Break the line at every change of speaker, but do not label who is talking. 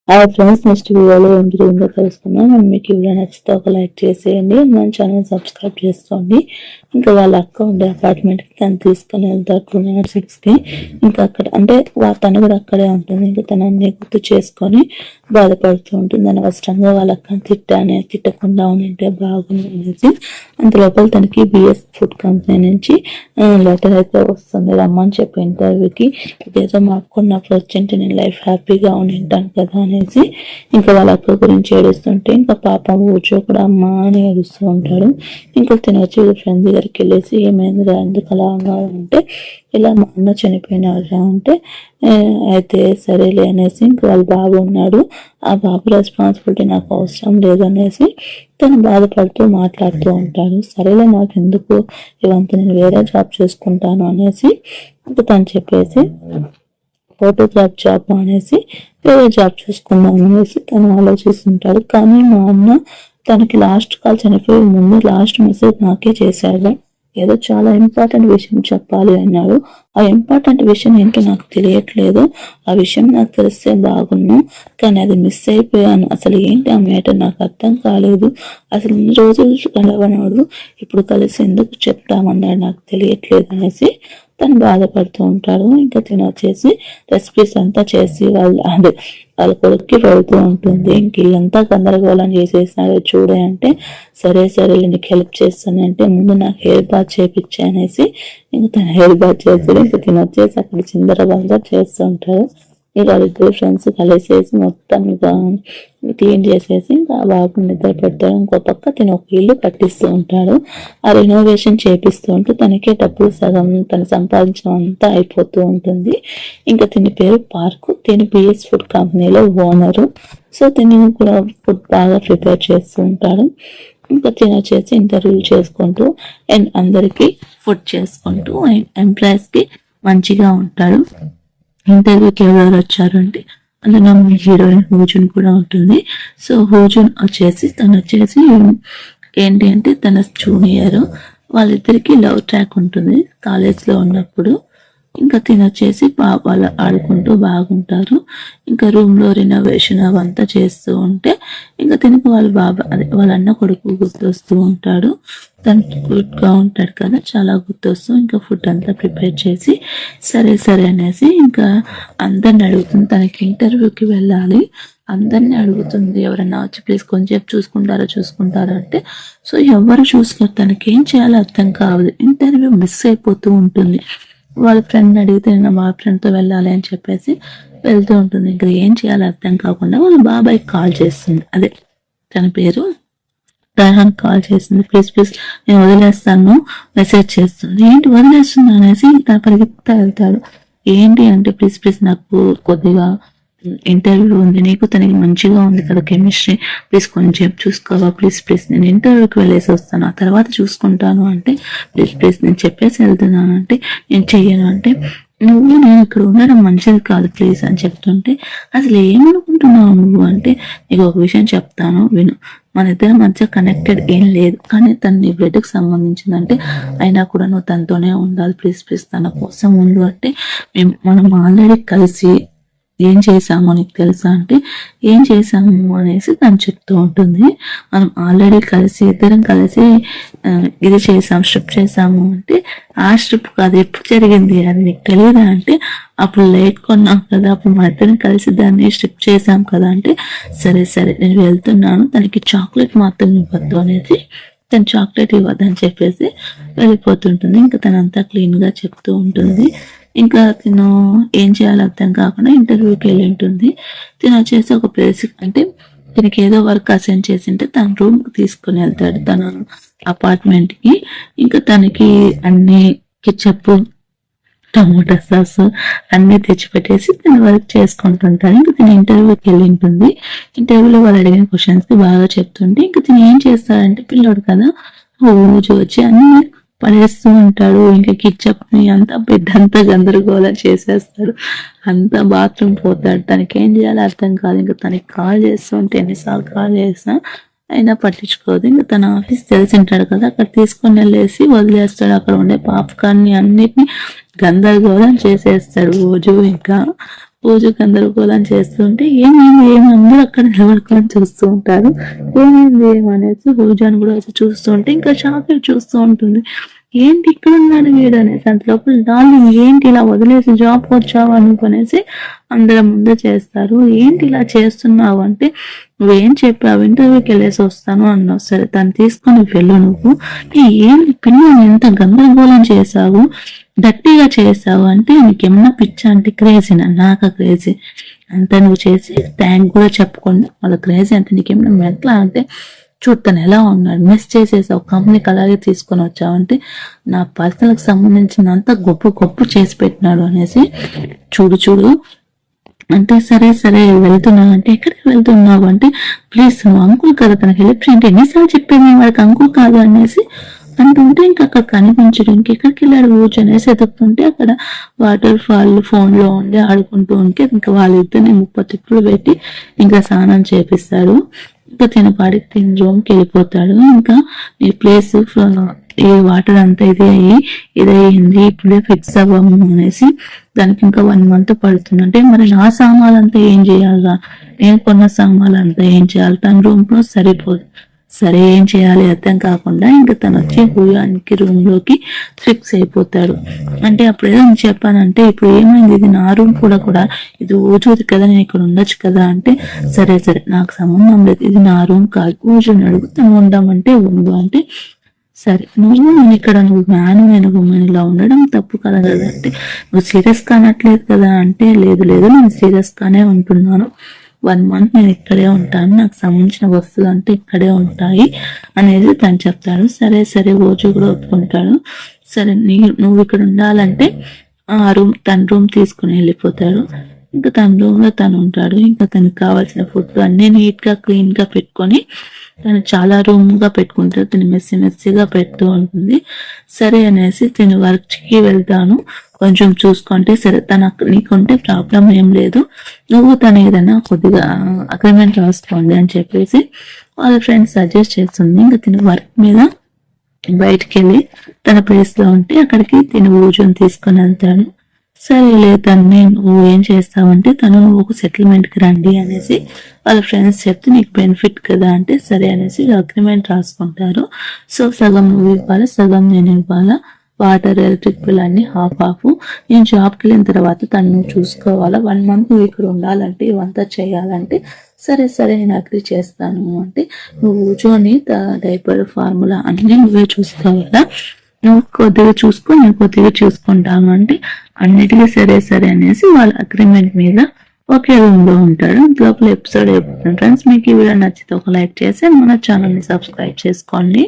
Friends next వీడియోలో ఏం జరిగిందో తెలుసుకుందాం. మీకు వీడియో నచ్చితే ఒక లైక్ చేసేయండి, మన ఛానల్ సబ్స్క్రైబ్ చేసుకోండి. ఇంకా వాళ్ళ అక్క ఉండే అపార్ట్మెంట్కి తను తీసుకుని వెళ్తారు 206కి. ఇంకా అక్కడ అంటే తను కూడా అక్కడే ఉంటుంది. ఇంకా తను అన్ని గుర్తు చేసుకొని బాధపడుతూ ఉంటుంది. అనవసరంగా వాళ్ళ అక్కని తిట్టకుండా ఉంటే బాగుంది అనేసి. అంత లోపల తనకి బిఎస్ ఫుడ్ కంపెనీ నుంచి లెటర్ అయితే వస్తుంది, రమ్మని చెప్పి ఇంటర్వ్యూకి. ఇదేదో మా అక్క ఉన్నప్పుడు వచ్చింటే నేను లైఫ్ హ్యాపీగా ఉంటాను కదా అనేసి ఇంకా వాళ్ళ అక్క గురించి ఏడుస్తుంటే ఇంకా పాపం ఊచో కూడా అమ్మ అని ఏడుస్తూ ఉంటాడు. ఇంకా తినొచ్చి ఫ్రెండ్ దగ్గరికి వెళ్ళేసి ఏమైందిరా ఎందుకు అలా అన్నారు అంటే ఇలా మా అన్న చనిపోయినారా అంటే అయితే సరేలే అనేసి ఇంకా వాళ్ళ బాబు ఉన్నాడు, ఆ బాబు రెస్పాన్సిబిలిటీ నాకు అవసరం లేదనేసి తను బాధపడుతూ మాట్లాడుతూ ఉంటాడు. సరేలే నాకు ఎందుకు ఇవంతా నేను వేరే జాబ్ చేసుకుంటాను అనేసి ఇంకా తను చెప్పేసి ఫోటోగ్రాఫ్ జాబ్ అనేసి వేరే జాబ్ చూసుకుందాం అనేసి తను ఆలోచిస్తుంటాడు. కానీ మా అన్న తనకి లాస్ట్ కాల్ చనిపోయే ముందు లాస్ట్ మెసేజ్ నాకే చేశాడు, ఏదో చాలా ఇంపార్టెంట్ విషయం చెప్పాలి అన్నాడు. ఆ ఇంపార్టెంట్ విషయం ఏంటో నాకు తెలియట్లేదు, ఆ విషయం నాకు తెలిస్తే బాగున్నాను కానీ అది మిస్ అయిపోయాను. అసలు ఏంటి ఆ మ్యాటర్ నాకు అర్థం కాలేదు, అసలు ఇన్ని రోజులు కలవనాడు ఇప్పుడు కలిసి ఎందుకు చెప్తామన్నాడు నాకు తెలియట్లేదు అనేసి తను బాధపడుతూ ఉంటాడు. ఇంకా తినొచ్చేసి రెసిపీస్ అంతా చేసి వాళ్ళ కొడుక్కి వెళ్తూ ఉంటుంది. ఇంక ఇల్లంతా గందరగోళం చేసేసినాడు చూడే అంటే సరే నీకు హెల్ప్ చేస్తాను అంటే ముందు నాకు హెయిర్ బాత్ చేయించా అనేసి ఇంకా తన హెయిర్ బాత్ చేస్తాడు. ఇంకా తినొచ్చేసి అక్కడ చిందరబందర చేస్తూ ఉంటాడు. ఇక వాళ్ళిద్దరు ఫ్రెండ్స్ కలిసేసి మొత్తం ఇక క్లీన్ చేసేసి ఇంకా బాబు నిద్ర పెడతాడు. ఇంకో పక్క తిన ఒక ఇల్లు కట్టిస్తూ ఉంటాడు. ఆ రెనోవేషన్ చేపిస్తూ ఉంటూ తనకే డబ్బులు సగం తను సంపాదించడం అంతా అయిపోతూ ఉంటుంది. ఇంకా తిని పేరు పార్కు, తిని బిఎస్ ఫుడ్ కంపెనీలో ఓనరు. సో తిని కూడా ఫుడ్ బాగా ప్రిపేర్ చేస్తూ ఉంటాడు. ఇంకా తినొచ్చేసి ఇంటర్వ్యూలు చేసుకుంటూ అండ్ అందరికీ ఫుడ్ చేసుకుంటూ అండ్ ఎంప్లాయీస్కి మంచిగా ఉంటాడు. ఇంటర్వ్యూకి ఎవరెవరు వచ్చారు అంటే అందులో హీరోయిన్ హూజున్ కూడా ఉంటుంది. సో హూజున్ వచ్చేసి తను వచ్చేసి ఏంటి అంటే తన జూనియర్, వాళ్ళిద్దరికి లవ్ ట్రాక్ ఉంటుంది కాలేజ్లో ఉన్నప్పుడు. ఇంకా తినొచ్చేసి వాళ్ళు ఆడుకుంటూ బాగుంటారు. ఇంకా రూమ్లో రినోవేషన్ అవంతా చేస్తూ ఉంటే ఇంకా తినకు వాళ్ళ వాళ్ళ అన్న కొడుకు గుర్తొస్తూ ఉంటాడు. తను గుడ్గా ఉంటాడు కదా, చాలా గుర్తొస్తూ ఇంకా ఫుడ్ అంతా ప్రిపేర్ చేసి సరే అనేసి ఇంకా అందరిని అడుగుతుంది. తనకి ఇంటర్వ్యూకి వెళ్ళాలి, అందరినీ అడుగుతుంది ఎవరన్నా వచ్చి ప్లీజ్ కొంచెం చూసుకుంటారా అంటే సో ఎవరు చూసుకోరు, తనకి ఏం చేయాలో అర్థం కావదు. ఇంటర్వ్యూ మిస్ అయిపోతూ ఉంటుంది. వాళ్ళ ఫ్రెండ్ అడిగితే నేను మా ఫ్రెండ్తో వెళ్ళాలి అని చెప్పేసి వెళ్తూ ఉంటుంది. ఇంకా ఏం చేయాలో అర్థం కాకుండా వాళ్ళ బాబాయ్ కాల్ చేస్తుంది, అదే తన పేరు రహాన్ కాల్ చేసింది. ప్లీజ్ నేను వదిలేస్తాను మెసేజ్ చేస్తుంది. ఏంటి వదిలేస్తుంది అనేసి తన పరిగెత్తా వెళ్తాడు. ఏంటి అంటే ప్లీజ్ నాకు కొద్దిగా ఇంటర్వ్యూ ఉంది, నీకు తనకి మంచిగా ఉంది కదా కెమిస్ట్రీ, ప్లీజ్ కొంచెం చూసుకోవా ప్లీజ్ నేను ఇంటర్వ్యూకి వెళ్ళేసి వస్తాను ఆ తర్వాత చూసుకుంటాను అంటే ప్లీజ్ నేను చెప్పేసి వెళ్తున్నాను అంటే నేను చెయ్యను అంటే నేను ఇక్కడ ఉండడం మంచిది కాదు ప్లీజ్ అని చెప్తుంటే అసలు ఏమనుకుంటున్నావు నువ్వు అంటే నీకు ఒక విషయం చెప్తాను విను, మన ఇద్దరి మధ్య కనెక్టెడ్ ఏం లేదు కానీ తను నీ బ్లడ్కి సంబంధించిందంటే అయినా కూడా నువ్వు తనతోనే ఉండాలి ప్లీజ్ తన కోసం ఉండు అంటే మనం ఆల్రెడీ కలిసి ఏం చేసామో నీకు తెలుసా అంటే ఏం చేసాము అనేసి తను చెప్తూ ఉంటుంది. మనం ఆల్రెడీ ఇద్దరం కలిసి ఇది స్ట్రిప్ చేసాము అంటే ఆ స్ట్రిప్ కాదు ఎప్పుడు జరిగింది అది నీకు తెలియదా అంటే అప్పుడు లైట్ కొన్నాం కదా, అప్పుడు మా ఇద్దరం కలిసి దాన్ని స్ట్రిప్ చేసాం కదా అంటే సరే నేను వెళ్తున్నాను, తనకి చాక్లెట్ మాత్రం ఇవ్వద్దు అనేది తను చాక్లెట్ ఇవ్వద్దని చెప్పేసి వెళ్ళిపోతుంటుంది. ఇంకా తనంతా క్లీన్గా చెప్తూ ఉంటుంది. ఇంకా తిను ఏం చేయాలో అర్థం కాకుండా ఇంటర్వ్యూకి వెళ్ళి ఉంటుంది. తిను వచ్చేసి ఒక ప్లేస్ అంటే తనకి ఏదో వర్క్ అసైన్ చేసింటే తన రూమ్కి తీసుకుని వెళ్తాడు తన అపార్ట్మెంట్కి. ఇంకా తనకి అన్ని కిచప్ టమోటా సాస్ అన్ని తెచ్చిపెట్టేసి తను వర్క్ చేసుకుంటుంటాడు. ఇంకా తిని ఇంటర్వ్యూకి వెళ్ళి ఉంటుంది. ఇంటర్వ్యూలో వాళ్ళు అడిగిన క్వశ్చన్స్కి బాగా చెప్తుంటే ఇంకా తిని ఏం చేస్తాడంటే పిల్లోడు కదా రోజు వచ్చి అన్ని పడేస్తూ ఉంటాడు. ఇంకా కిచెప్ ని అంతా బెడ్ అంతా గందరగోళం చేసేస్తాడు, అంతా బాత్రూమ్ పోతాడు. తనకి ఏం చేయాలో అర్థం కాదు. ఇంకా తనకి కాల్ చేస్తూ ఉంటే ఎన్నిసార్లు కాల్ చేసినా అయినా పట్టించుకోదు. ఇంకా తన ఆఫీస్ తెలిసి ఉంటాడు కదా, అక్కడ తీసుకొని వెళ్ళేసి వదిలేస్తాడు. అక్కడ ఉండే పాప్కార్న్ ని అన్నిటిని గందరగోళం చేసేస్తాడు రోజు. ఇంకా పూజ గందరగోళం చేస్తుంటే ఏమైంది అందరూ అక్కడ నిలబడుకొని చూస్తూ ఉంటారు. ఏమైంది ఏమనేసి పూజను కూడా వచ్చి చూస్తూ ఉంటే ఇంకా షాక్ చూస్తూ ఉంటుంది. ఏంటి ఇక్కడ ఉన్నాడు వీడు అనేసి అంత లోపల డార్లింగ్ ఏంటి ఇలా వదిలేసి జాబ్ వచ్చావు అనుకునేసి అందరి ముందు చేస్తారు. ఏంటి ఇలా చేస్తున్నావు అంటే నువ్వేం చెప్పావు ఇంటర్వ్యూకి వెళ్ళేసి వస్తాను అన్నావు. సరే తను తీసుకొని వెళ్ళు నువ్వు ఏంటి పిల్లలు ఎంత గందరగోళం చేశావు గట్టిగా చేసావు అంటే నీకేమన్నా పిచ్చా అంటే క్రేజీనా నాక క్రేజీ అంత నువ్వు చేసి థ్యాంక్ కూడా చెప్పకుండా వాళ్ళ క్రేజీ అంటే నీకేమన్నా మెట్లా అంటే చూడతాను ఎలా ఉన్నాడు మిస్ చేసేసావు కంపెనీకి అలాగే తీసుకొని వచ్చావంటే నా పర్సనల్కి సంబంధించినంత గొప్ప చేసి పెట్టినాడు అనేసి చూడు అంటే సరే వెళ్తున్నావు అంటే ఎక్కడికి వెళ్తున్నావు అంటే ప్లీజ్ నువ్వు అంకుల్ కదా తనకి హెల్ప్ చేయండి ఎన్నిసార్లు చెప్పేది వాడికి అంకుల్ కాదు అనేసి అంటుంటే ఇంకా అక్కడ కనిపించడు ఇంకెక్కడికి వెళ్ళాడు ఊచు అనేసి ఎదుగుతుంటే అక్కడ వాటర్ ఫాల్ ఫోన్ లో ఉండి ఆడుకుంటూ ఉంటే ఇంకా వాళ్ళిద్దరిని 30 తిప్పులు పెట్టి ఇంకా స్నానం చేపిస్తాడు. ఇంకా తిన పాడికి తిన రూమ్కి వెళ్ళిపోతాడు. ఇంకా ఈ ప్లేస్ ఈ వాటర్ అంతా ఇదయ్యింది ఇప్పుడే ఫిక్స్ అవ్వము అనేసి దానికి ఇంకా 1 month పడుతుంది. అంటే మరి నా సామాన్లంతా ఏం చేయాలిరా నేను కొన్న సామాన్లంతా ఏం చేయాలి తన రూమ్ లో సరిపోదు. సరే ఏం చేయాలి అర్థం కాకుండా ఇంకా తను వచ్చి భూయానికి రూమ్ లోకి ఫిక్స్ అయిపోతాడు. అంటే అప్పుడు ఏదో చెప్పానంటే ఇప్పుడు ఏమైంది ఇది నా రూమ్ కూడా ఇది ఊజుది కదా నేను ఇక్కడ ఉండొచ్చు కదా అంటే సరే నాకు సంబంధం లేదు ఇది నా రూమ్ కాదు ఊజుని అడుగు తను ఉందామంటే ఉండు అంటే సరే నేను ఇక్కడ నువ్వు మ్యాను నేను ఉమెన్ ఇలా ఉండడం తప్పు కదా అంటే నువ్వు సీరియస్ కానట్లేదు కదా అంటే లేదు నేను సీరియస్ గానే ఉంటున్నాను 1 month నేను ఇక్కడే ఉంటాను నాకు సంబంధించిన వస్తువులు అంటే ఇక్కడే ఉంటాయి అనేది తను చెప్తాడు. సరే ఓజు కూడా ఒప్పుకుంటాడు. సరే నువ్వు ఇక్కడ ఉండాలంటే ఆ రూమ్ తన రూమ్ తీసుకుని వెళ్ళిపోతాడు. ఇంకా తన రూమ్ లో తను ఉంటాడు. ఇంకా తనకు కావాల్సిన ఫుడ్ అన్ని నీట్ గా క్లీన్ గా పెట్టుకొని తను చాలా రూమ్ గా పెట్టుకుంటాడు. తను మెస్సీగా పెడుతూ ఉంటుంది. సరే అనేసి తను వర్క్ కి వెళ్తాను కొంచెం చూసుకుంటే సరే తన నీకుంటే ప్రాబ్లం ఏం లేదు నువ్వు తను ఏదైనా కొద్దిగా అగ్రిమెంట్ రాసుకోండి అని చెప్పేసి వాళ్ళ ఫ్రెండ్స్ సజెస్ట్ చేస్తుంది. ఇంకా తిన వర్క్ మీద బయటికి వెళ్ళి తన ప్లేస్ లో ఉంటే అక్కడికి తిన ఊజుని తీసుకొని వెళ్తాడు. సరేలే తను నువ్వు ఏం చేస్తావంటే తను నువ్వు సెటిల్మెంట్ కి రండి అనేసి వాళ్ళ ఫ్రెండ్స్ చెప్తే నీకు బెనిఫిట్ కదా అంటే సరే అనేసి అగ్రిమెంట్ రాసుకుంటారు. సో సగం నువ్వు ఇవ్వాలా సగం నేను ఇవ్వాలా వాటర్ ఎలక్ట్రిక్ బిల్ అన్ని హాఫ్ నేను జాబ్కి వెళ్ళిన తర్వాత తను చూసుకోవాలా 1 month నువ్వు ఇక్కడ ఉండాలంటే ఇవంతా చేయాలంటే సరే నేను అగ్రీ చేస్తాను అంటే నువ్వు కూర్చొని డైపర్ ఫార్ములా అన్ని నువ్వే చూసుకోవాలా నువ్వు కొద్దిగా చూసుకో నేను కొద్దిగా చూసుకుంటాను అంటే అన్నిటికీ సరే అనేసి వాళ్ళ అగ్రిమెంట్ మీద ఒకే రూమ్ లో ఉంటాడు. లోపల ఎపిసోడ్ అయిపోతుంది. ఫ్రెండ్స్ మీకు ఈ వీడియో నచ్చితే ఒక లైక్ చేసి మన ఛానల్ ని సబ్స్క్రైబ్ చేసుకోండి.